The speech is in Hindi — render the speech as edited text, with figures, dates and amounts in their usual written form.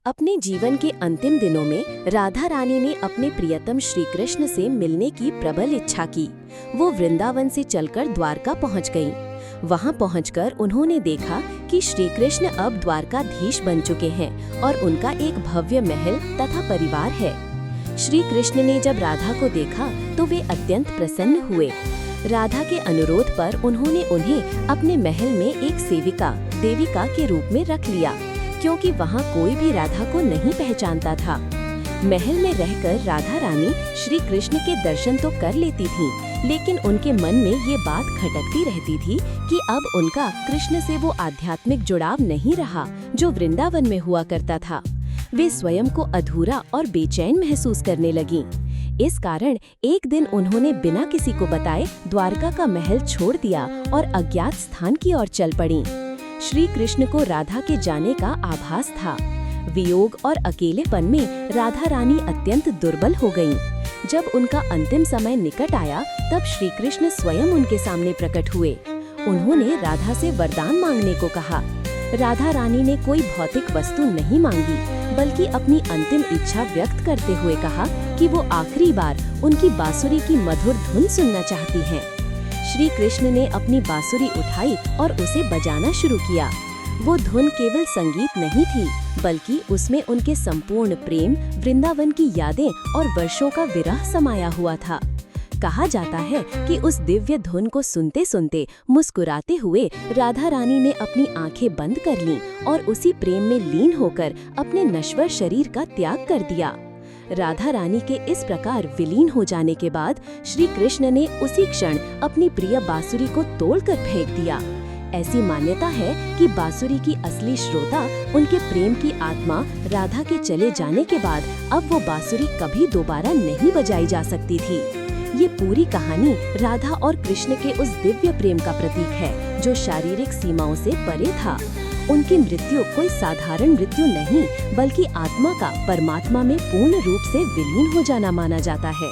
अपने जीवन के अंतिम दिनों में राधा रानी ने अपने प्रियतम श्री कृष्ण से मिलने की प्रबल इच्छा की। वो वृंदावन से चलकर द्वारका पहुंच गईं। वहां पहुंचकर उन्होंने देखा कि श्री कृष्ण अब द्वारकाधीश बन चुके हैं और उनका एक भव्य महल तथा परिवार है। श्री कृष्ण ने जब राधा को देखा तो वे अत्यंत प्रसन्न हुए। राधा के अनुरोध पर उन्होंने उन्हें अपने महल में एक सेविका देविका के रूप में रख लिया, क्योंकि वहाँ कोई भी राधा को नहीं पहचानता था। महल में रहकर राधा रानी श्री कृष्ण के दर्शन तो कर लेती थीं, लेकिन उनके मन में ये बात खटकती रहती थी कि अब उनका कृष्ण से वो आध्यात्मिक जुड़ाव नहीं रहा जो वृंदावन में हुआ करता था। वे स्वयं को अधूरा और बेचैन महसूस करने लगीं। इस कारण एक दिन उन्होंने बिना किसी को बताए द्वारका का महल छोड़ दिया और अज्ञात स्थान की ओर चल पड़ीं। श्री कृष्ण को राधा के जाने का आभास था। वियोग और अकेलेपन में राधा रानी अत्यंत दुर्बल हो गईं। जब उनका अंतिम समय निकट आया तब श्री कृष्ण स्वयं उनके सामने प्रकट हुए। उन्होंने राधा से वरदान मांगने को कहा। राधा रानी ने कोई भौतिक वस्तु नहीं मांगी, बल्कि अपनी अंतिम इच्छा व्यक्त करते हुए कहा कि वो आखिरी बार उनकी बांसुरी की मधुर धुन सुनना चाहती हैं। श्री कृष्ण ने अपनी बांसुरी उठाई और उसे बजाना शुरू किया। वो धुन केवल संगीत नहीं थी, बल्कि उसमें उनके संपूर्ण प्रेम, वृंदावन की यादें और वर्षों का विरह समाया हुआ था। कहा जाता है कि उस दिव्य धुन को सुनते सुनते मुस्कुराते हुए राधा रानी ने अपनी आंखें बंद कर लीं और उसी प्रेम में लीन होकर अपने नश्वर शरीर का त्याग कर दिया। राधा रानी के इस प्रकार विलीन हो जाने के बाद श्री कृष्ण ने उसी क्षण अपनी प्रिय बांसुरी को तोड़कर फेंक दिया। ऐसी मान्यता है कि बांसुरी की असली श्रोता उनके प्रेम की आत्मा राधा के चले जाने के बाद अब वो बांसुरी कभी दोबारा नहीं बजाई जा सकती थी। ये पूरी कहानी राधा और कृष्ण के उस दिव्य प्रेम का प्रतीक है जो शारीरिक सीमाओं से परे था। उनकी मृत्यु कोई साधारण मृत्यु नहीं, बल्कि आत्मा का परमात्मा में पूर्ण रूप से विलीन हो जाना माना जाता है।